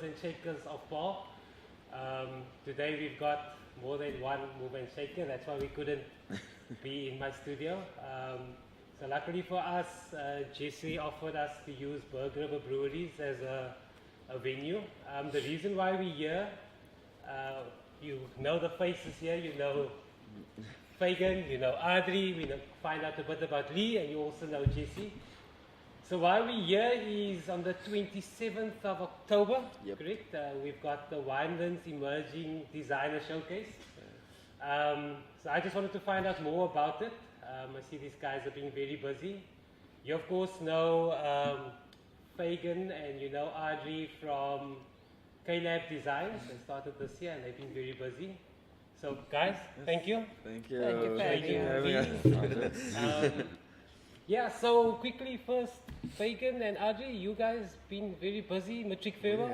and shakers of Paul. Today we've got more than one mover and shaker, that's why we couldn't be in my studio. So luckily for us, Jesse offered us to use Berg River Breweries as a venue. The reason why we're here, you know the faces here, you know Fagan, you know Adri, we find out a bit about Lee, and you also know Jesse. So why we're here is on the 27th of October, correct? We've got the Winelands Emerging Designer Showcase. So I just wanted to find out more about it. I see these guys are being very busy. You of course know Fagan and you know Adri from K-Lab Designs. They started this year and they've been very busy. So guys, thank you. Thank you. Thank you for having us. Yeah, so quickly first, Fagan and Adri, you guys been very busy, Matric Farewell?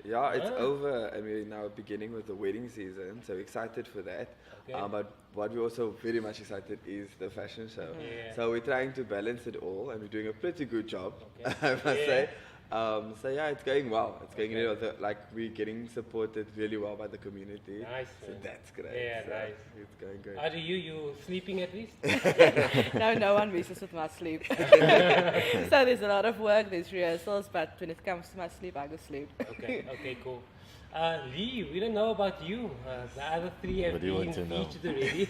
Yeah, it's over and we're now beginning with the wedding season, so excited for that. Okay. But what we're also very much excited is the fashion show. Yeah. So we're trying to balance it all and we're doing a pretty good job, Okay. I must say. So yeah, it's going well. It's going really well. Like we're getting supported really well by the community. Nice. So that's great. Yeah, so nice. It's going good. Adri, you sleeping at least? No one messes with my sleep. So there's a lot of work, there's rehearsals, but when it comes to my sleep, I go sleep. Okay, cool. Lee, we don't know about you. The other three have been featured already.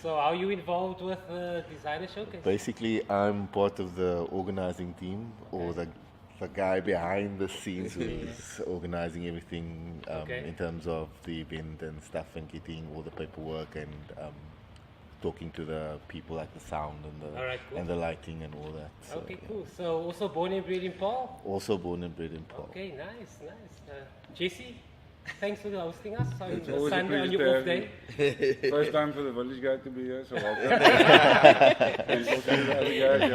So how are you involved with the Designer Showcase? Basically, I'm part of the organizing team, or the guy behind the scenes who's organizing everything in terms of the event and stuff, and getting all the paperwork and talking to the people like the sound and the lighting and all that. So, okay, cool. So also born and bred in Paul? Also born and bred in Paul. Okay, nice. Jesse, thanks for hosting us on It's the always a Sunday on pleasure your to off have day. First time for the village guy to be here, so welcome. And also the other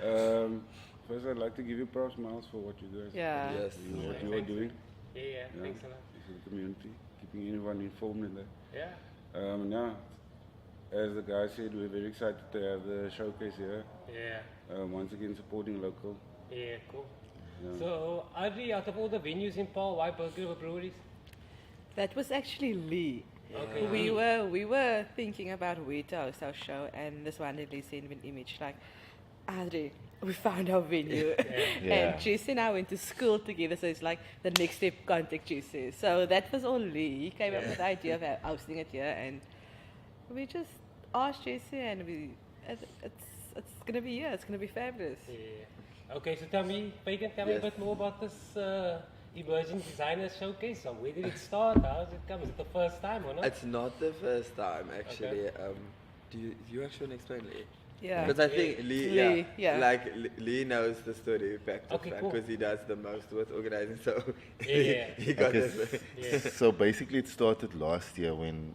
guys. First, I'd like to give you props, Miles, for what you guys Yeah. Yes. what you are doing. Yeah, thanks a lot. For the community, keeping everyone informed in that. Yeah. As the guy said, we're very excited to have the showcase here. Yeah. Once again, supporting local. Yeah, cool. Yeah. So, Adri, out of all the venues in Paul, why Berg River Breweries? That was actually Lee. Okay. We were thinking about where to host our show, and this one day Lee sent me an image like, Adri, we found our venue. And Jesse and I went to school together, so it's like the next step, contact Jesse. So that was all Lee. He came up with the idea of hosting it here, and we just asked Jesse, and it's gonna be here. It's gonna be fabulous. Yeah. Okay, so tell me, Fagan, tell me a bit more about this Emerging Designer Showcase. So where did it start? How did it come? Is it the first time or not? It's not the first time actually. Do you actually want to explain, Lee? Yeah. Because I think Lee, yeah. Lee knows the story back to back because he does the most with organizing. So he got this. Yeah. So basically, it started last year when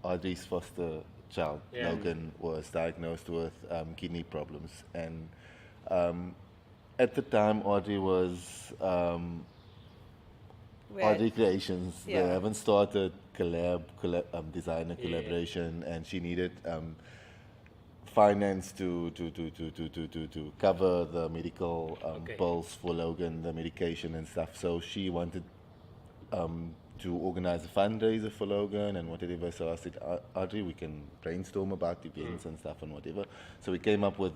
Adri's foster child, Logan, was diagnosed with kidney problems. And at the time, Audrey was Audrey Creations. They haven't started designer collaboration, and she needed finance to cover the medical bills for Logan, the medication and stuff. So she wanted to organize a fundraiser for Logan and whatever. So I said, Audrey, we can brainstorm about events and stuff and whatever. So we came up with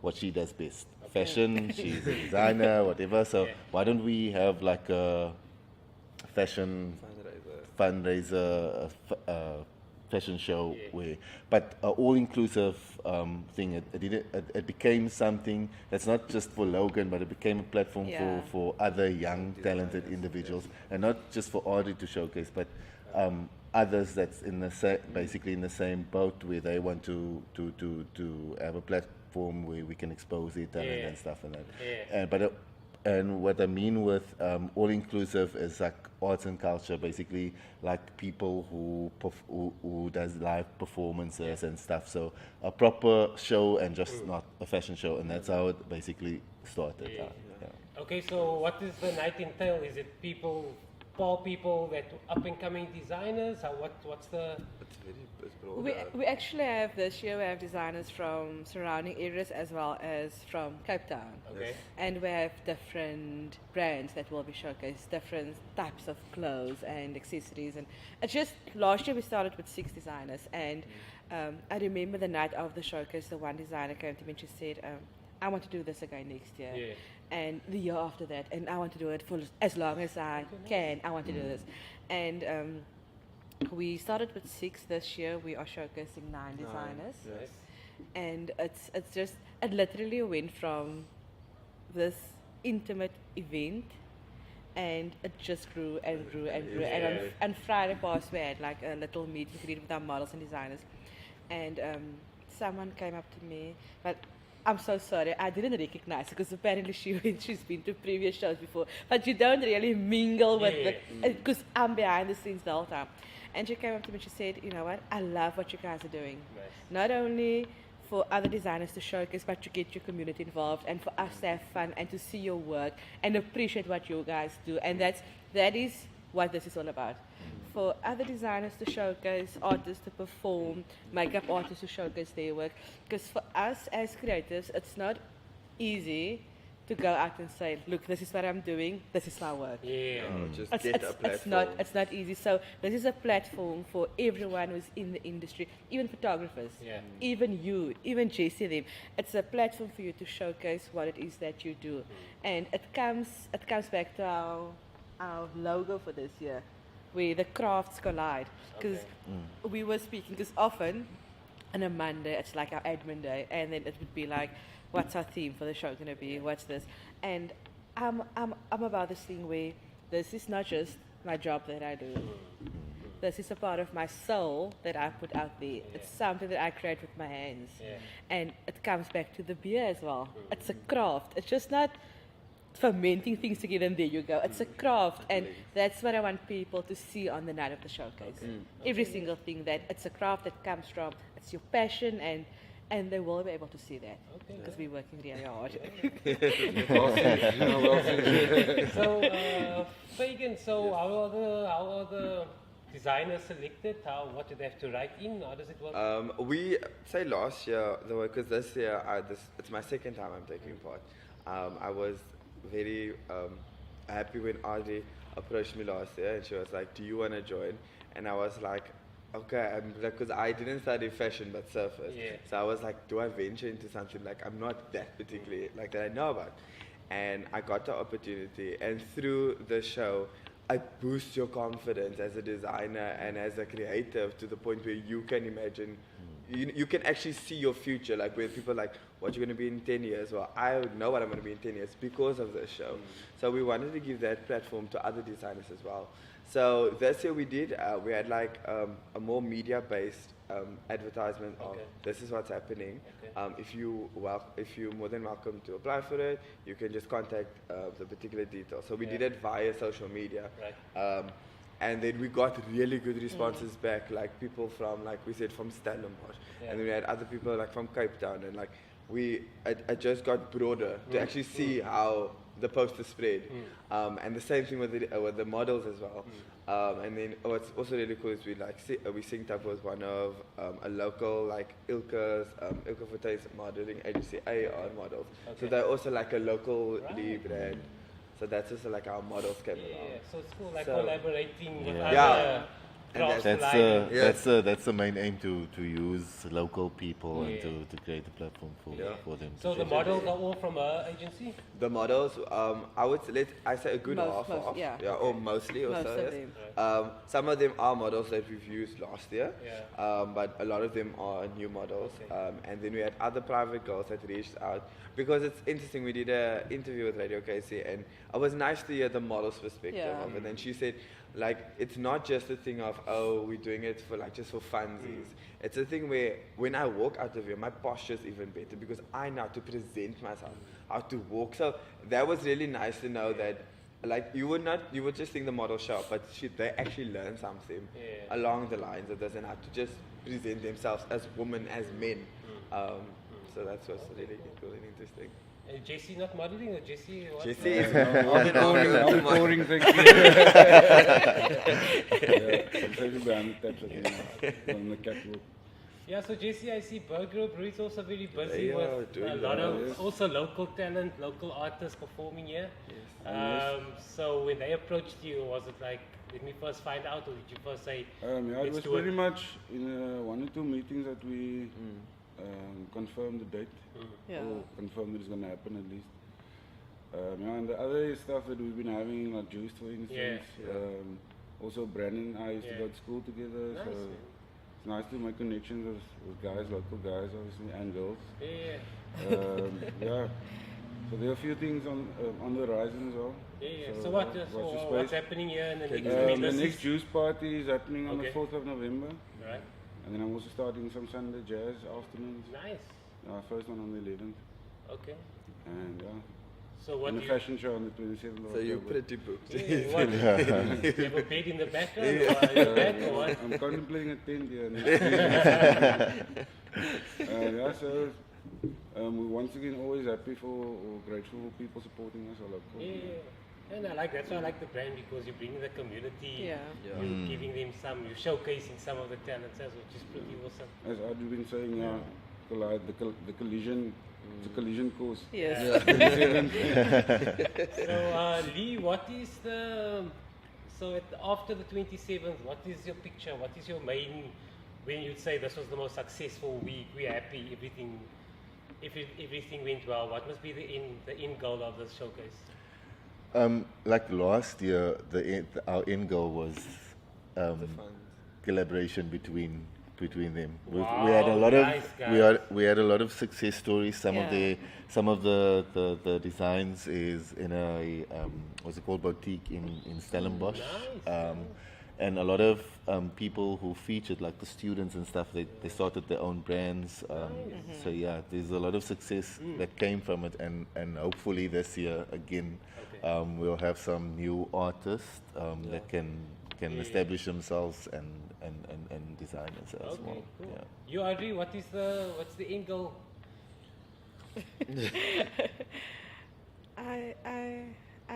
what she does best. Fashion, she's a designer, whatever. So why don't we have like a fashion fundraiser, fashion show but an all-inclusive thing. It became something that's not just for Logan, but it became a platform for other young, talented individuals, and not just for Audrey to showcase, but others that's in the basically in the same boat, where they want to have a platform where we can expose their talent and stuff and that. And what I mean with all-inclusive is like arts and culture, basically like people who does live performances and stuff. So a proper show and just not a fashion show, and that's how it basically started. Okay, so what does the night entail? Is it people poll people that up and coming designers? What's the It's broad. We actually have this year, we have designers from surrounding areas as well as from Cape Town. okay? And we have different brands that will be showcased, different types of clothes and accessories. And it's just, last year we started with 6 designers. And I remember the night of the showcase, the one designer came to me and she said, I want to do this again next year. Yeah. And the year after that. And I want to do it for as long as I can. I want to do this. And we started with 6 this year. We are showcasing 9 designers. Yes. And it's just, it literally went from this intimate event and it just grew and grew and grew. And on Friday past we had like a little meet and greet with our models and designers. And someone came up to me, but I'm so sorry, I didn't recognize her because apparently she's been to previous shows before, but you don't really mingle with because I'm behind the scenes the whole time. And she came up to me and she said, you know what, I love what you guys are doing. Nice. Not only for other designers to showcase, but to get your community involved and for us to have fun and to see your work and appreciate what you guys do. And that is what this is all about. For other designers to showcase, artists to perform, makeup artists to showcase their work. Because for us as creatives, it's not easy to go out and say, look, this is what I'm doing, this is my work. Yeah. Just get a platform. It's not easy. So this is a platform for everyone who's in the industry, even photographers, even you, even Jessie them. It's a platform for you to showcase what it is that you do. And it comes back to our logo for this year, where the crafts collide. Because we were speaking, because often on a Monday it's like our admin day, and then it would be like, what's our theme for the show going to be? What's this? And I'm about this thing where this is not just my job that I do. This is a part of my soul that I put out there. It's something that I create with my hands. And it comes back to the beer as well. It's a craft. It's just not fermenting things together and there you go. It's a craft, and that's what I want people to see on the night of the showcase. Every single thing, that it's a craft that comes from, it's your passion, and they will be able to see that because we're working really hard. So, Fagan, so how are the designers selected? What do they have to write in? How does it work? We say last year, though, because this year it's my second time I'm taking part. I was very happy when Audrey approached me last year and she was like, do you want to join? And I was like, okay, because I didn't study fashion but surface. So I was like, do I venture into something like I'm not that particularly like that I know about? And I got the opportunity, and through the show I boost your confidence as a designer and as a creative to the point where you can imagine, you can actually see your future, like where people are like, what you're going to be in 10 years? Well, I know what I'm going to be in 10 years because of this show. So we wanted to give that platform to other designers as well. So this year we had like a more media-based advertisement of this is what's happening. If you're more than welcome to apply for it, you can just contact the particular details. So we did it via social media. And then we got really good responses back, like people from, like we said, from Stellenbosch. And then we had other people like from Cape Town, and like I just got broader to actually see how the poster spread. And the same thing with the models as well. And then what's also really cool is we synced up with one of a local, like Ilka Fortuyn's modeling agency, AR Models. So they're also like a locally brand. So that's just like our models came along. So it's cool, like collaborating with Yeah. other And that's the main aim, to use local people and to create a platform for them. So the models are all from our agency? The models, I say a good half, or mostly, or Most so. of Yes. them. Some of them are models that we've used last year, but a lot of them are new models. And then we had other private girls that reached out, because it's interesting. We did an interview with Radio KC, and it was nice to hear the model's perspective of it. And then she said, like, it's not just a thing of, oh, we're doing it for like just for funsies. It's a thing where when I walk out of here, my posture is even better because I know how to present myself, how to walk. So that was really nice to know that, like, you would just think the model show up, but they actually learn something along the lines of this and how to just present themselves as women, as men. So that's what's really cool and interesting. Jesse not modeling or Jesse what? Jesse is I'll be pouring things. Especially behind the taps on the catwalk. Yeah, so Jesse, I see Burger Brew is also very busy Yeah, with doing a lot that, of yes. also local talent, local artists performing here. So when they approached you, was it like, let me first find out, or did you first say, Yeah, it let's was do pretty it? much in 1 or 2 meetings that we confirmed the date, Yeah. or confirmed that it's going to happen at least. Yeah, and the other stuff that we've been having, like Juice for instance. Also, Brandon and I used to go to school together, Nice, so man. it's nice to make connections with guys, local guys, obviously, and girls. Yeah, Yeah. So there are a few things on the horizon as well. yeah. So what? watch this What's space. happening here in the next? The next juice party is happening on Okay. the 4th of November. Right. And then I'm also starting some Sunday jazz afternoons. Nice. First one on the 11th. Okay. And So what and do the you? fashion show on the 27th of So you're October. pretty booked. Yeah, what? You have a bed in the background or in the back or what? I'm contemplating a tent here. Yeah, so we're once again always happy for or grateful for people supporting us all local. Yeah. And I like that's why I like the brand because you're bringing the community. Yeah. You're giving them you're showcasing some of the talents, which is pretty awesome. As I've been saying, the collision, it's a collision course. Yes. So Lee, what is the after the 27th? What is your picture? What is your main? When you'd say this was the most successful week, we're happy, everything went well. What must be the end goal of this showcase? Like last year, our end goal was collaboration between them. Wow, we had a lot nice, guys. we had a lot of success stories. Some of the designs is in a what's it called, boutique in Stellenbosch. Nice. And a lot of people who featured, like the students and stuff, they started their own brands. So yeah, there's a lot of success that came from it, and hopefully this year again, we'll have some new artists that can establish themselves and designers as well. Cool. Yeah. You Audrey, what's the end goal? I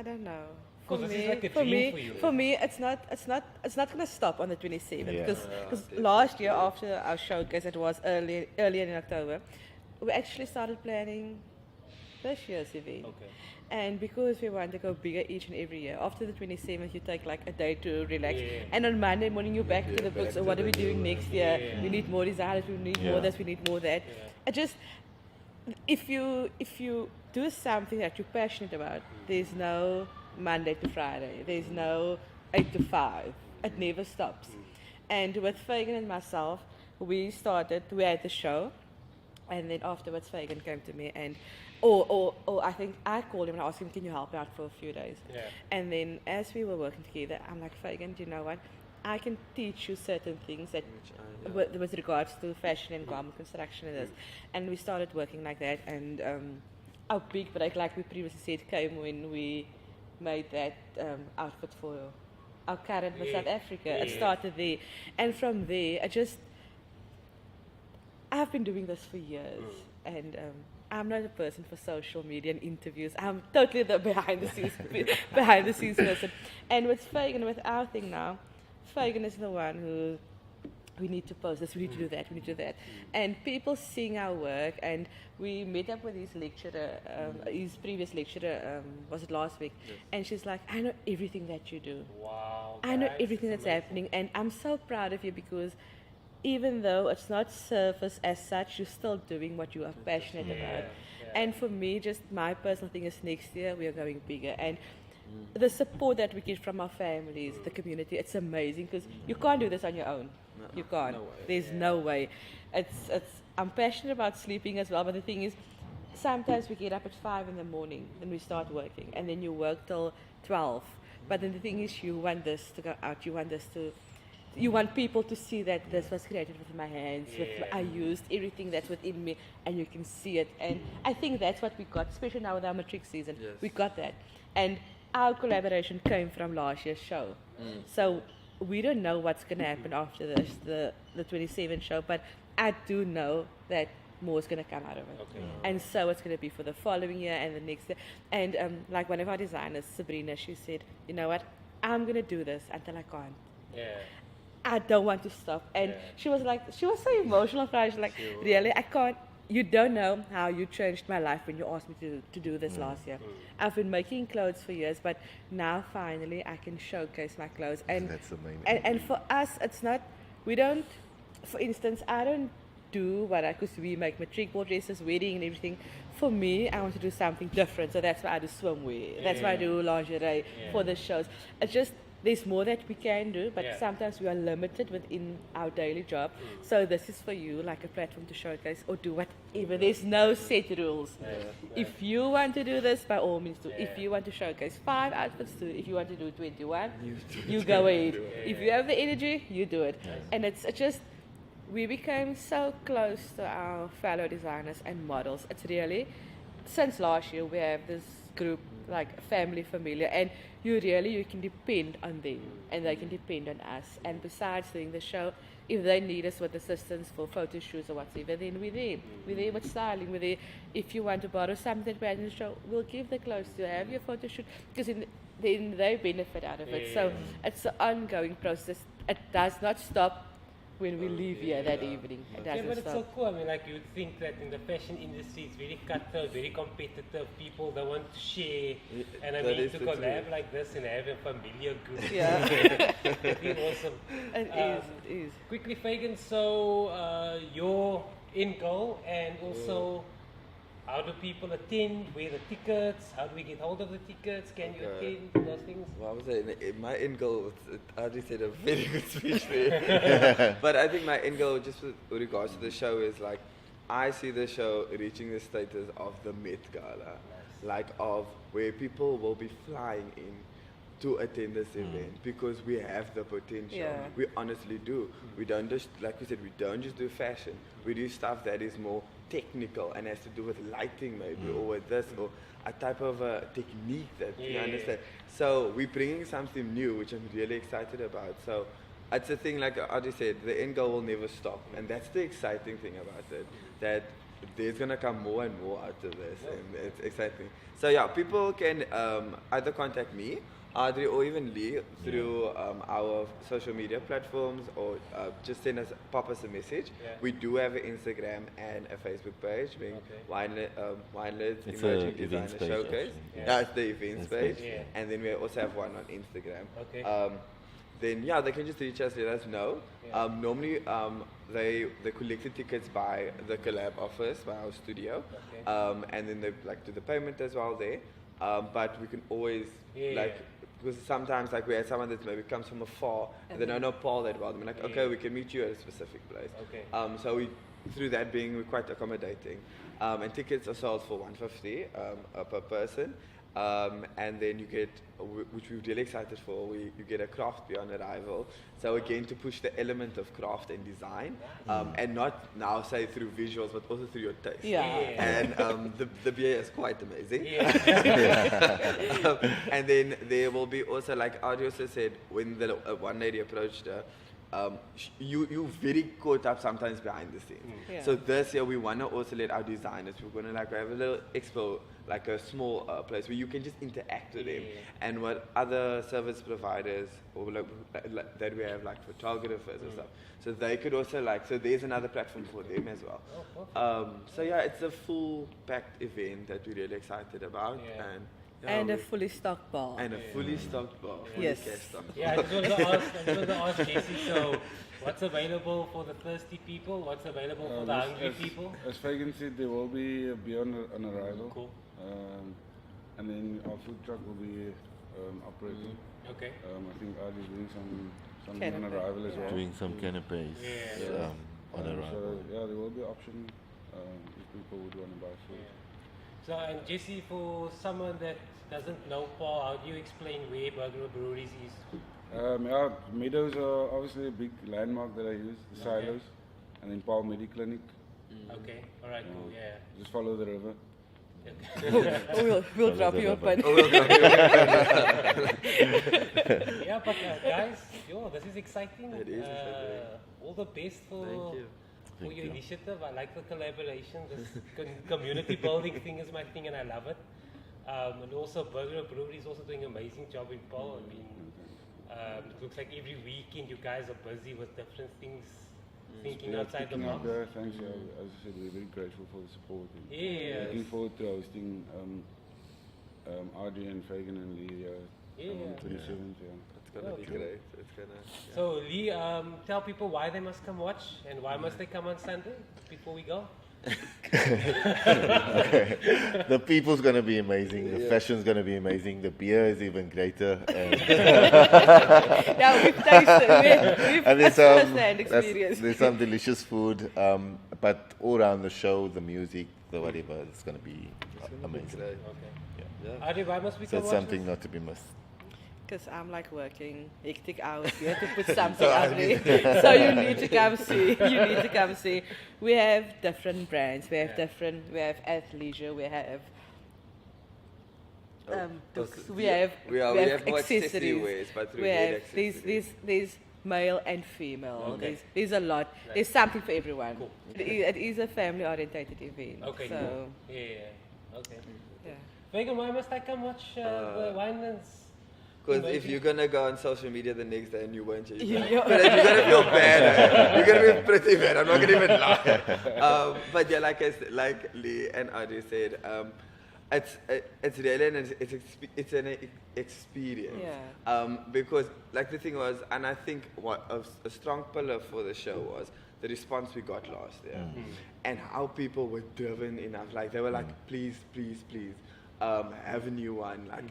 don't know. Because this is like a dream for you. For me, it's not going to stop on the 27th Yeah. because last year after our showcase, it was earlier in October, we actually started planning this year's event. Okay. And because we want to go bigger each and every year, after the 27th, you take like a day to relax. Yeah. And on Monday morning, you're back to the books. So what are we doing next year? Yeah. We need more designers. We need more this. We need more that. I just, if you do something that you're passionate about, there's no Monday to Friday. There's no 8 to 5. It never stops. And with Fagan and myself, we had the show, and then afterwards Fagan came to me and or I think I called him and asked him, can you help me out for a few days? Yeah. And then as we were working together, I'm like, Fagan, do you know what? I can teach you certain things that with regards to fashion and garment construction and this. And we started working like that, and our big break, like we previously said, came when we made that outfit for our current for South Africa. It started there. And from there, I've been doing this for years, and I'm not a person for social media and interviews. I'm totally the behind the scenes person. And with Fagan, with our thing now, Fagan is the one who, we need to post this, we need to do that, we need to do that. And people seeing our work, and we met up with his lecturer, his previous lecturer, was it last week? Yes. And she's like, I know everything that you do. Wow. I know guys, everything that's happening, and I'm so proud of you because even though it's not surface as such, you're still doing what you are passionate about. Yeah. And for me, just my personal thing is next year we are going bigger. And the support that we get from our families, the community, it's amazing because you can't do this on your own. You can't. No way. There's no way. I'm passionate about sleeping as well, but the thing is, sometimes we get up at 5 in the morning and we start working, and then you work till 12. But then the thing is, you want this to go out. You want people to see that this was created with my hands. I used everything that's within me, and you can see it. And I think that's what we got, especially now with our matric season. Yes. We got that. And our collaboration came from last year's show. So we don't know what's going to happen after this, the 27th show, but I do know that more is going to come out of it. Okay. And so it's going to be for the following year and the next year. And like one of our designers, Sabrina, she said, you know what, I'm going to do this until I can't. Yeah. I don't want to stop. And she was so emotional. She was like, really, I can't. You don't know how you changed my life when you asked me to do this last year. I've been making clothes for years, but now finally I can showcase my clothes. And that's the main and for us, it's not, we don't, for instance, I don't do because we make matric ball dresses, wedding and everything. For me, I want to do something different. So that's why I do swimwear. That's why I do lingerie for the shows. It's just, there's more that we can do, but sometimes we are limited within our daily job. So this is for you, like a platform to showcase or do whatever. There's no set rules. If you want to do this, by all means do. If you want to showcase 5 outfits, do. If you want to do 21, you go ahead. If you have the energy, you do it. And it's just, we became so close to our fellow designers and models. It's really, since last year, we have this group, like family, familiar, and you can depend on them and they can depend on us. And besides doing the show, if they need us with assistance for photo shoots or whatever, then we're there. We're there with styling. We're there. If you want to borrow something to the show, we'll give the clothes to have your photo shoot, because then they benefit out of it. So it's an ongoing process. It does not stop when we leave here that evening. It doesn't but it's stop. so cool. I mean, like, you'd think that in the fashion industry it's very cutthroat, very competitive. People don't want to share. And I mean, to collab like this and have a familiar group. Yeah. It'd be awesome. It is. Quickly, Fagan, so your end goal, and also how do people attend? Where the tickets? How do we get hold of the tickets? Can you attend those things? Well, I was saying, my end goal, I already said a very good speech there. But I think my end goal, just with regards to the show, is like, I see the show reaching the status of the Met Gala, like of where people will be flying in to attend this event, because we have the potential. Yeah. We honestly do. We don't just, like we said, we don't just do fashion. We do stuff that is more technical and has to do with lighting maybe, or with this, or a type of technique that you understand. So we're bringing something new, which I'm really excited about. So it's a thing, like Audrey said, the end goal will never stop. And that's the exciting thing about it, that there's going to come more and more out of this, and it's exciting. So yeah, people can either contact me, Audrey, or even Lee through our social media platforms, or just pop us a message. We do have an Instagram and a Facebook page, being Winelands Emerging Designer Showcase. That's the events page. And then we also have one on Instagram. Then they can just reach us, let us know. Normally they collect the tickets by the collab office, by our studio, and then they do the payment as well there. But we can always because sometimes we had someone that maybe comes from afar and they don't know Paul that well. We're like, okay, we can meet you at a specific place. So through that we're quite accommodating. And tickets are sold for $150 per person. And then you get, which we're really excited for, you get a craft beer on arrival. So again, to push the element of craft and design, and not now say through visuals, but also through your taste. And the beer is quite amazing. And then there will be also, like Audrey also said, when the one lady approached her, you very caught up sometimes behind the scenes. So this year we want to also let our designers, we're going to have a little expo, like a small place where you can just interact with them, and what other service providers or that we have, like photographers and stuff, so they could also so there's another platform for them as well. So it's a full packed event that we're really excited about. And a fully stocked bar. And a fully stocked bar. Yes. I just wanted to ask Jesse, so what's available for the thirsty people? What's available for the hungry people? As Fagan said, there will be a beer on arrival. Cool. And then our food truck will be operating. Okay. I think Artie's doing something on arrival as well. Doing some canapes on arrival. So there will be an option if people would want to buy food. So, and Jesse, for someone that doesn't know Paul, how do you explain where Burger Breweries is? Meadows are obviously a big landmark that I use, the silos, and then Paul Mediclinic. Okay, alright, cool, Just follow the river. We'll drop you a pin. But guys, this is exciting. It is exciting. All the best for for your initiative. I like the collaboration. This community building thing is my thing, and I love it. And also, Burger Brewery is also doing an amazing job in Paul. I mean, it looks like every weekend you guys are busy with different things, thinking outside the box. Thanks. As I said, we're very grateful for the support. Yeah. Looking forward to hosting Audrey and Fagan and Lee on 27th. It's gonna be great. It's gonna. So Lee, tell people why they must come watch and why must they come on Sunday before we go. The people's going to be amazing. The fashion's going to be amazing. The beer is even greater. Now we've tasted. And We've first-hand experience. there's some delicious food. But all around the show, the music, the whatever, it's going to be amazing. Great. Okay. Yeah. Adi, why must we So come it's watch something this? not to be missed. Because I'm like working hectic hours. You have to put something out there. So you need to come see. You need to come see. We have different brands. We have we have athleisure. We have books. We have we have more accessory accessories. ways, but We have these male and female. Okay. There's a lot. Nice. There's something for everyone. Cool. It is a family orientated event. Okay, So cool. Yeah. Okay. yeah. Megan, why must I come watch the Winelands? Because if you're gonna go on social media the next day and you weren't, you're Yeah. gonna feel bad. You're gonna be pretty bad. I'm not gonna even lie. But yeah, like Lee and Audrey said, it's really it's an experience. Yeah. Because like the thing was, and I think what a strong pillar for the show was the response we got last year, and how people were driven enough. Like they were like, please. Have a new one, like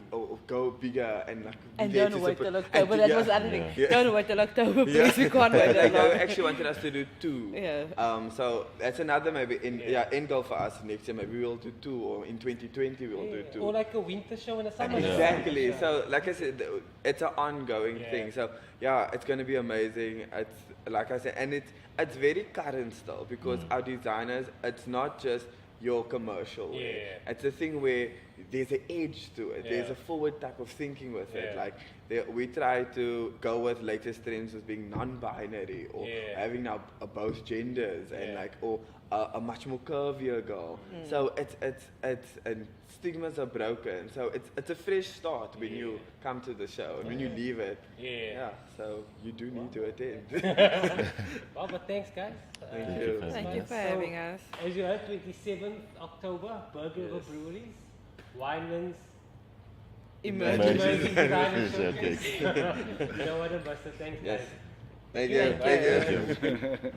go bigger and like. And be there don't to wait support- till October. and- That yeah. was the other thing. Yeah. Don't wait till October, please. We can't wait that Like, long. they actually wanted us to do 2. Yeah. So that's another maybe end goal for us next year. Maybe we'll do 2, or in 2020 we'll do 2. Or like a winter show and a summer show. Exactly. So, like I said, it's an ongoing thing. So, yeah, it's going to be amazing. It's like I said, and it's very current still because our designers, it's not just your commercial way. Yeah. It's a thing where there's an edge to it. There's Yeah. a forward type of thinking with it. Yeah. Like we try to go with latest trends as being non-binary or having now both genders and like or a much more curvier girl. So it's and stigmas are broken. So it's a fresh start when you come to the show and when you leave it. Yeah. So you do need to attend. Well, but thanks, guys. Thank you. Thank you for So, having us. As you heard, 27th October, Burger Breweries, Winelands Emerging. Emerging Designer Showcase. Showcase. You know what, Buster? Thanks, guys. Thank you. Bye. Thank you.